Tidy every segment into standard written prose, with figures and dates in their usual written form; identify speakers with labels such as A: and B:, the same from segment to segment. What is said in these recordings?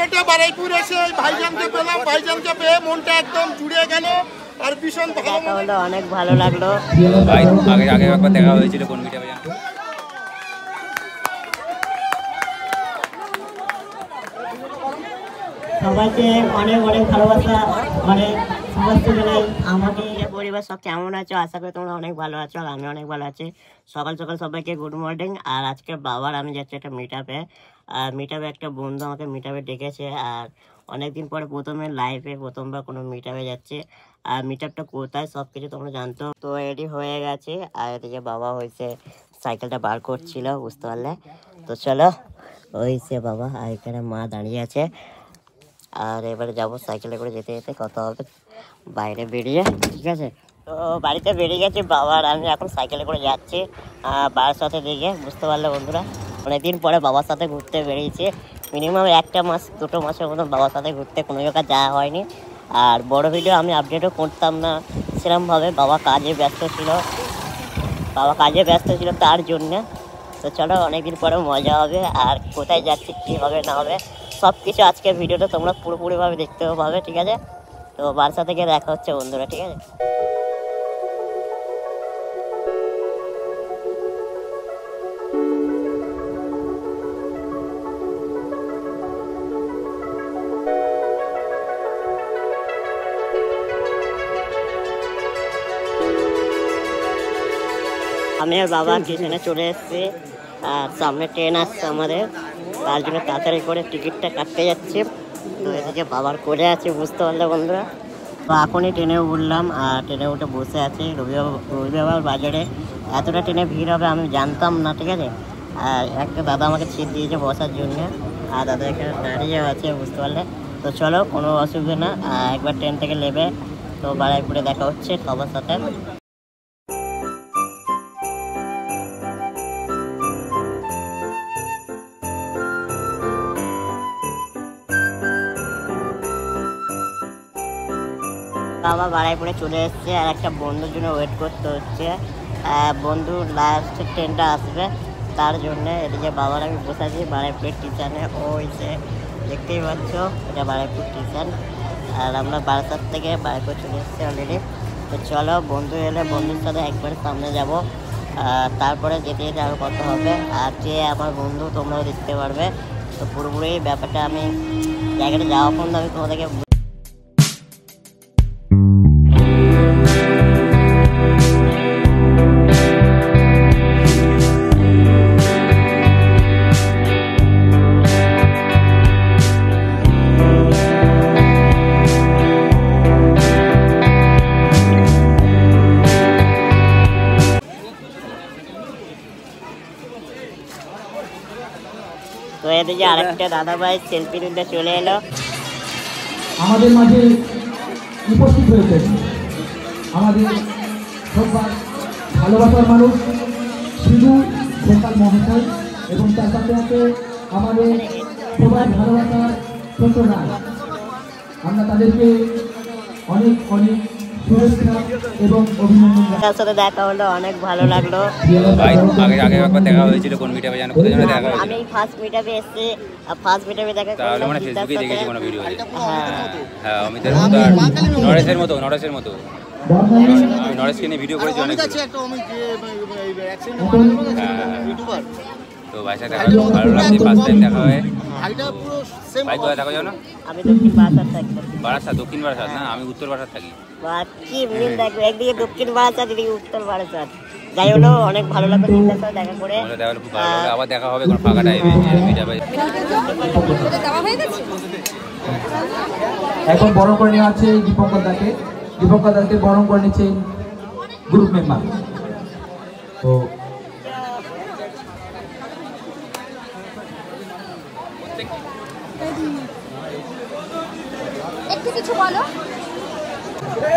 A: এটা বারাইপুর এসে ভাইজানকে পেলাম, ভাইজানকে পেয়ে মনটা একদম জুড়ে গেল আর ভীষণ ভালো হলো, অনেক ভালো লাগলো।
B: ভাই আগে আগে একবার দেখা হয়েছিল কোন মিটে ভাই?
C: সবাইকে অনেক অনেক ভালোবাসা, অনেক শুভেচ্ছা জানাই। আমাকে পরিবার সব কেমন আছো? আশা করি তোমরা অনেক ভালো আছো, আর আমি অনেক ভালো আছি। সকাল সকাল সবাইকে গুড মর্নিং। আর আজকে বাবার আমি যাচ্ছি একটা মিট আপে। আর মিট আপে একটা বন্ধু আমাকে মিট আপে ডেকেছে, আর অনেকদিন পরে প্রথমবার কোনো মিট আপে যাচ্ছে। আর মিট আপটা কোথায় সব কিছু তোমরা জানতো। তো রেডি হয়ে গেছে, আর এদিকে বাবা হয়েছে সাইকেলটা বার করছিল, বুঝতে পারলে। তো চলো, হয়েছে বাবা, আর এখানে মা দাঁড়িয়ে আছে। আর এবারে যাবো সাইকেলে করে, যেতে যেতে কথা হবে বাইরে বেরিয়ে, ঠিক আছে? তো বাড়িতে বেরিয়ে গেছি বাবার, আমি এখন সাইকেলে করে যাচ্ছি বাবার সাথে দিকে, বুঝতে পারলে বন্ধুরা। অনেকদিন পরে বাবার সাথে ঘুরতে বেরিয়েছি, মিনিমাম 1 মাস 2 মাসের মতন বাবার সাথে ঘুরতে কোনো জায়গায় যাওয়া হয়নি। আর বড় ভিডিও আমি আপডেটও করতাম না সেরকমভাবে, বাবা কাজে ব্যস্ত ছিল তার জন্যে। তো চলো, অনেকদিন পরে মজা হবে। আর কোথায় যাচ্ছি, কী হবে না হবে সব কিছু আজকের ভিডিওটা তোমরা পুরোপুরিভাবে দেখতেও পাবে, ঠিক আছে? তো বারসা থেকে দেখা হচ্ছে বন্ধুরা, ঠিক আছে? আমি আর বাবা স্টেশনে চলে এসেছি, আর সামনে ট্রেন আসছে আমাদের, তার জন্য তাড়াতাড়ি করে টিকিটটা কাটতে যাচ্ছি। তো এদিকে বাবার করে আছে, বুঝতে পারলে বন্ধুরা। তো এখনই ট্রেনে উঠলাম, আর ট্রেনে উঠে বসে আছি। রবিবার বাজারে এতটা ট্রেনে ভিড় হবে আমি জানতাম না, ঠিক আছে? আর একটা দাদা আমাকে সিট দিয়েছে বসার জন্য, আর দাদা এখানে দাঁড়িয়ে আছে, বুঝতে পারলে। তো চলো, কোনো অসুবিধা না, একবার ট্রেন থেকে নেবে। তো বারাইপুরে দেখা হচ্ছে সবার সাথে। বাবা বারাইপুরে চলে এসছে, আর একটা বন্ধুর জন্য ওয়েট করতে হচ্ছে। বন্ধু লাস্ট ট্রেনটা আসবে, তার জন্য এদিকে বাবার আমি বসে আছি বারাইপুরের স্টেশনে। ওইছে দেখতেই পাচ্ছ, এটা বারাইপুর স্টেশন। আর আমরা বারাসাত থেকে বারাইপুর চলে এসছি অলরেডি। তো চলো, বন্ধু এলে বন্ধুর সাথে একবার সামনে যাব, তারপরে যেতে যেতে আরও কথা হবে। আর যে আমার বন্ধু তোমরাও দেখতে পারবে। তো পুরোপুরি ব্যাপারটা আমি জায়গাটা যাওয়া পর্যন্ত আমি তোমাদেরকে তো এদিকে আরেকটা দাদা ভাই সেলফি নিতে চলে এলো
D: আমাদের মাঝে উপস্থিত হয়েছে। আমাদের সবার ভালোবাসার মানুষ সিধু ঘোষাল মহাশয়, এবং তার সাথে আছে আমাদের সবার ভালোবাসার ছোট রায়। আমরা তাদেরকে অনেক অনেক শুভেচ্ছা এবং অভিনন্দন।
C: তার সাথে দেখা হলো, অনেক ভালো লাগলো।
B: ভাই আগে আগে একবার দেখা হয়েছিল কোন মিটে ভাই? জানো কোথায় যেন দেখা হয়েছিল?
C: আমি ফার্স্ট মিটআপে এসেছি, ফার্স্ট মিটআপে দেখা
B: তাহলে মানে ফেসবুকে দেখেছি কোনো ভিডিও।
C: হ্যাঁ,
B: হ্যাঁ, অমিতের মতো আর নরেশের মতো আমি নরেশকে নিয়ে ভিডিও করেছি অনেক। তো ভাইয়ের সাথে দেখা ভালো লাগছে, ফার্স্ট টাইম দেখা হয়। ভাই কোথায় থাকো জানো?
C: আমি দক্ষিণ বারাসাত থাকি।
B: বারাসাত? দক্ষিণ বারাসাত না, আমি উত্তর বারাসাত থাকি।
C: কি মিল দেখবে, একদিকে দক্ষিণ বারাসাত, এদিকে উত্তর বারাসাত। যাই হলো, অনেক ভালো লাগলো তিনটার সাথে দেখা করে।
B: দেখা হলে খুব ভালো লাগলো, আবার দেখা হবে কোনো ফাঁকা টাইমে।
D: এখন বরণ করে নেওয়া আছে দীপঙ্কর দাকে বরণ করে নিচ্ছেন গ্রুপ মেম্বার। তো
E: একটু কিছু বলো।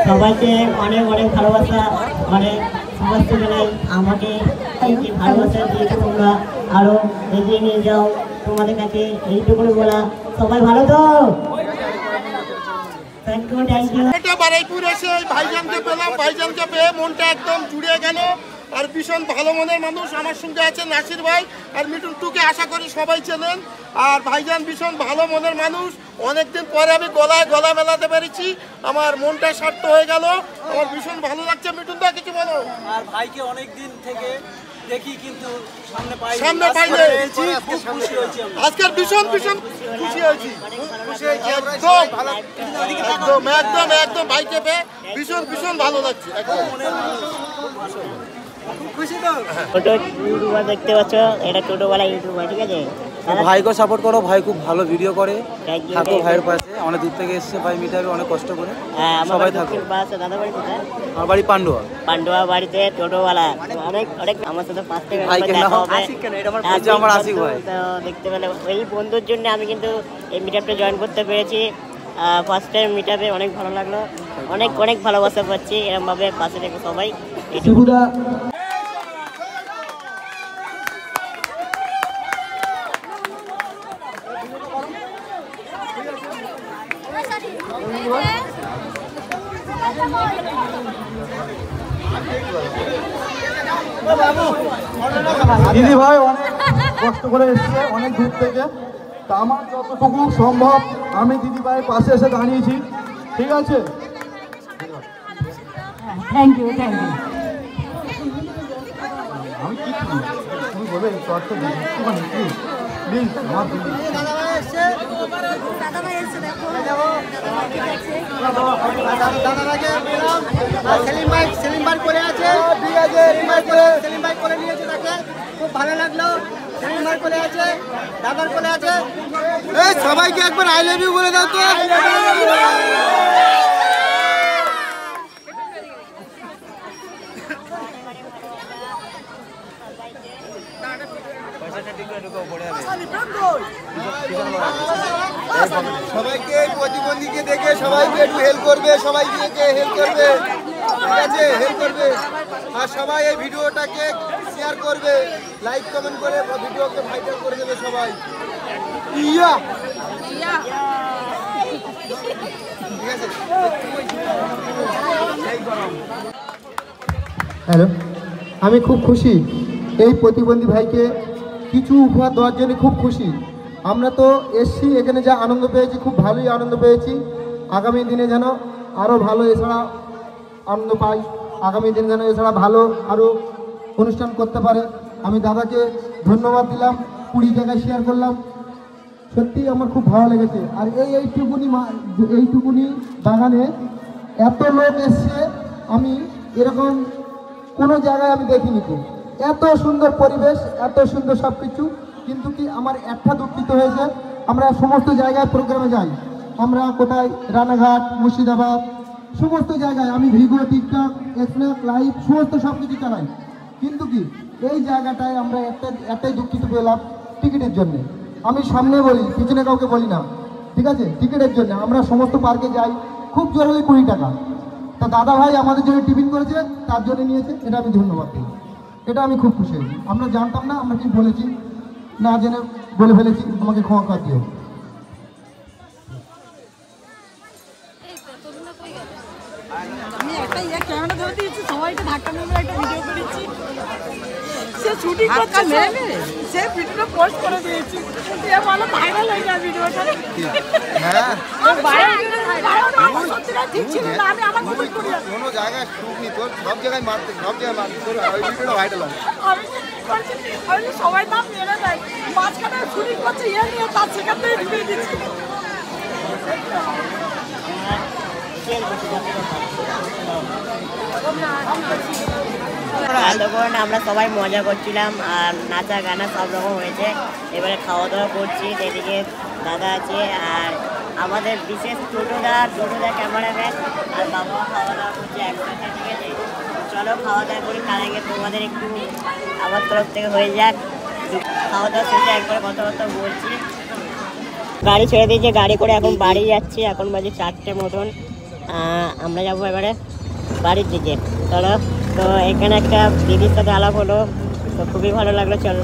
C: সবাইকে অনেক অনেক ভালোবাসা, অনেক শুভেচ্ছা জানাই। আমাকে ভালোবাসা দিয়েছে, তোমরা আরো এগিয়ে নিয়ে যাও। তোমাদের কাছে এইটুকুনি বলা, সবাই ভালো তো। Thank you.
A: এটা বারাইপুর এসে ভাইজানকে পেলাম, ভাইজানকে পেয়ে মনটা একদম জুড়ে গেল আর ভীষণ ভালো মনের মানুষ। আমার সঙ্গে আছে নাসির ভাই আর মিঠুন টুকে, আশা করি সবাই চেনেন। আর ভাইজান ভীষণ ভালো মনের মানুষ। অনেকদিন পরে আমি গলা মেলাতে পেরেছি, আমার মনটা সার্থক হয়ে গেল। আমার ভীষণ ভালো লাগছে। মিঠুন দা কিছু বলো।
E: আর ভাইকে অনেক দিন থেকে দেখি কিন্তু সামনে পাই খুব খুশি হয়েছি
A: আজকের ভীষণ খুশি হয়েছি। একদম ভাইকে পেয়ে ভীষণ ভালো লাগছে।
E: খুশি তো।
C: ছোটো ইউটিউবার দেখতে পাচ্ছ, এটা টোটোওয়ালা ইউটিউবার, ঠিক আছে?
E: ভাইকে সাপোর্ট করো, ভাই খুব ভালো ভিডিও করে।
C: Thank you,
E: থাকো
C: thank
E: ভাইয়ের
C: you.
E: পাশে, অনেক দূর থেকে এসেছে ভাই মিটাবে অনেক কষ্ট করে।
C: হ্যাঁ, আমার
E: সবাই
C: বাড়ি
E: থাকো।
C: দক্ষিণ পাশে, দাদা বাড়ি কোথায়?
E: আমার বাড়ি পান্ডুয়া।
C: পান্ডুয়া বাড়িতে টোটোওয়ালা অনেক আমার সাথে ফার্স্ট টাইম
E: ভাইকে
C: দেখা
E: নাও।
C: হবে।
E: এই যে আমার আশিক ভাই।
C: তো দেখতে পেলে এই বন্ধুর জন্য আমি কিন্তু এই মিটআপটা জয়েন করতে পেরেছি। ফার্স্ট টাইম মিটআপে অনেক ভালো লাগলো, অনেক ভালোবাসা পাচ্ছি। এরকমভাবে পাশে থেকে সবাই
D: শিবুদা দিদি ভাই অনেক কষ্ট করে এসেছে অনেক দূর থেকে, তা আমার যতটুকু সম্ভব আমি দিদি ভাইয়ের পাশে এসে দাঁড়িয়েছি, ঠিক আছে?
F: থ্যাংক ইউ
D: আমি কি তুমি বলে শর্টটা একটুখানি প্লিজ আমার দিদি
F: দাদা ভাই এসে দেখো
A: সেলিম ভাই করে আছে, ঠিক আছে। সেলিম ভাই করে নিয়েছে, তাকে খুব ভালো লাগলো। সেলিম ভাই করে আছে, দাদার করে আছে। এই সবাইকে একবার আই লাভ ইউ বলে দাও তো। সবাইকে প্রতিবন্ধীকে দেখে সবাইকে একটু হেল্প করবে, সবাইকে হেল্প করবে, ঠিক আছে? হেল্প করবে। আর সবাই এই ভিডিওটাকে শেয়ার করবে, লাইক কমেন্ট করে ভিডিওকে ভাইরাল করে দেবে সবাই। ইয়া ঠিক আছে।
G: হ্যালো, আমি খুব খুশি এই প্রতিবন্ধী ভাইকে কিছু উপহার দেওয়ার জন্য খুব খুশি। আমরা তো এসছি এখানে যা আনন্দ পেয়েছি, খুব ভালোই আনন্দ পেয়েছি। আগামী দিনে যেন আরও ভালো এছাড়া আনন্দ পাই, আগামী দিনে যেন এছাড়া ভালো আরও অনুষ্ঠান করতে পারে। আমি দাদাকে ধন্যবাদ দিলাম, 20 জায়গায় শেয়ার করলাম, সত্যি আমার খুব ভালো লেগেছে। আর এইটুকুনি বাগানে এত লোক এসছে, আমি এরকম কোনো জায়গায় আমি দেখিনি। তো এত সুন্দর পরিবেশ, এত সুন্দর সব কিছু, কিন্তু কি আমার একটা দুঃখিত হয়েছে, আমরা সমস্ত জায়গায় প্রোগ্রামে যাই, আমরা কোথায় রানাঘাট, মুর্শিদাবাদ, সমস্ত জায়গায় আমি ভিডিও, টিকটক, স্ন্যাপ, লাইভ সমস্ত সব কিছু চালাই, কিন্তু কি এই জায়গাটায় আমরা একটাই দুঃখিত পেলাম টিকিটের জন্য। আমি সামনে বলি, পিছনে কাউকে বলি না, ঠিক আছে? টিকিটের জন্য আমরা সমস্ত পার্কে যাই, খুব জরুরি 20 টাকা। তা দাদা ভাই আমাদের জন্য টিফিন করেছে, তার জন্য নিয়েছে, এটা আমি ধন্যবাদ দিই। এটা আমি খুব খুশি হয়েছি। আমরা জানতাম না, আমরা কি বলেছি না জেনে বলে ফেলেছি, আমাকে ক্ষমা করে দিও।
F: আমি একটা ক্যামেরা ধরে দিয়েছি, সবাইকে ধাক্কা মেরে একটা ভিডিও করেছি। সে শুটিং করছে, সে ভিডিও পোস্ট করে দিয়েছি, সে ভালো ভাইরাল হয়ে যায় ভিডিওটা। হ্যাঁ, সত্যিটা ঠিক ছিল না, আমি আমার মতো করি।
A: কোনো জায়গায় শুনি তোর, সব জায়গায় মারতে তোর ওই ভিডিওটা ভাইরাল হয়।
F: আমি সবাই নাম মেরে দেয়, মাঝখানে শুটিং করছে ইয়ে নিয়ে, তার সেখান থেকে দিয়ে দিচ্ছি।
C: এতক্ষণ আমরা সবাই মজা করছিলাম আর নাচা গানা সব রকম হয়েছে। এবারে খাওয়া দাওয়া করছি, এদিকে দাদা আছে আর আমাদের বিশেষ টোটোদা ক্যামেরাম্যান আর বাবা খাওয়া দাওয়া করছে একসাথে, ঠিক আছে? চলো খাওয়া দাওয়া করি, তার আগে তোমাদের একটু আমার তরফ থেকে হয়ে যাক। খাওয়া দাওয়া শেষে একবারে কথাবার্তা বলছি। গাড়ি ছেড়ে দিয়েছে, গাড়ি করে এখন বাড়ি যাচ্ছি, এখন বাজে 4টে মতন। আমরা যাবো এবারে বাড়ির দিকে। চলো, তো এখানে একটা দিদির সাথে আলাপ হলো, তো খুবই ভালো লাগলো। চলো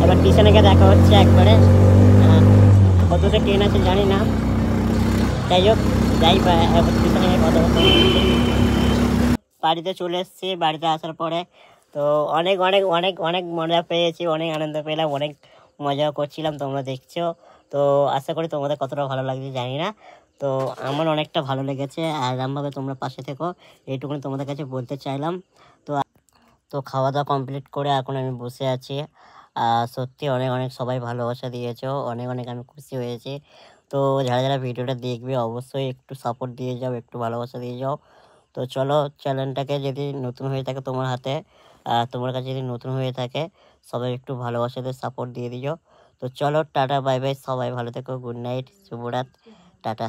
C: এবার পিছনে গিয়ে দেখা হচ্ছে একবারে। কতটা ট্রেন আছে জানি না, যাই হোক যাই, এবার পিছনে গিয়ে কথা বলতে। বাড়িতে চলে এসেছি। বাড়িতে আসার পরে তো অনেক অনেক অনেক অনেক মজা পেয়েছি, অনেক আনন্দ পেলাম, অনেক মজা করছিলাম, তোমরা দেখছো। তো আশা করি তোমাদের কতটা ভালো লাগছে জানি না, তো আমার অনেকটা ভালো লেগেছে। আর এরমভাবে তোমরা পাশে থেকো, এইটুকুনি তোমাদের কাছে বলতে চাইলাম। তো খাওয়া দাওয়া কমপ্লিট করে এখন আমি বসে আছি। সত্যি অনেক অনেক সবাই ভালোবাসা দিয়েছো, অনেক অনেক আমি খুশি হয়েছি। তো যারা যারা ভিডিওটা দেখবে অবশ্যই একটু সাপোর্ট দিয়ে যাও, একটু ভালোবাসা দিয়ে যাও। তো চলো, চ্যানেলটাকে যদি নতুন হয়ে থাকে তোমার হাতে, তোমার কাছে যদি নতুন হয়ে থাকে, সবাই একটু ভালোবাসা দিয়ে সাপোর্ট দিয়ে দিও। তো চলো, টাটা বাই বাই, সবাই ভালো থেকো, গুড নাইট, শুভরাত, টাটা।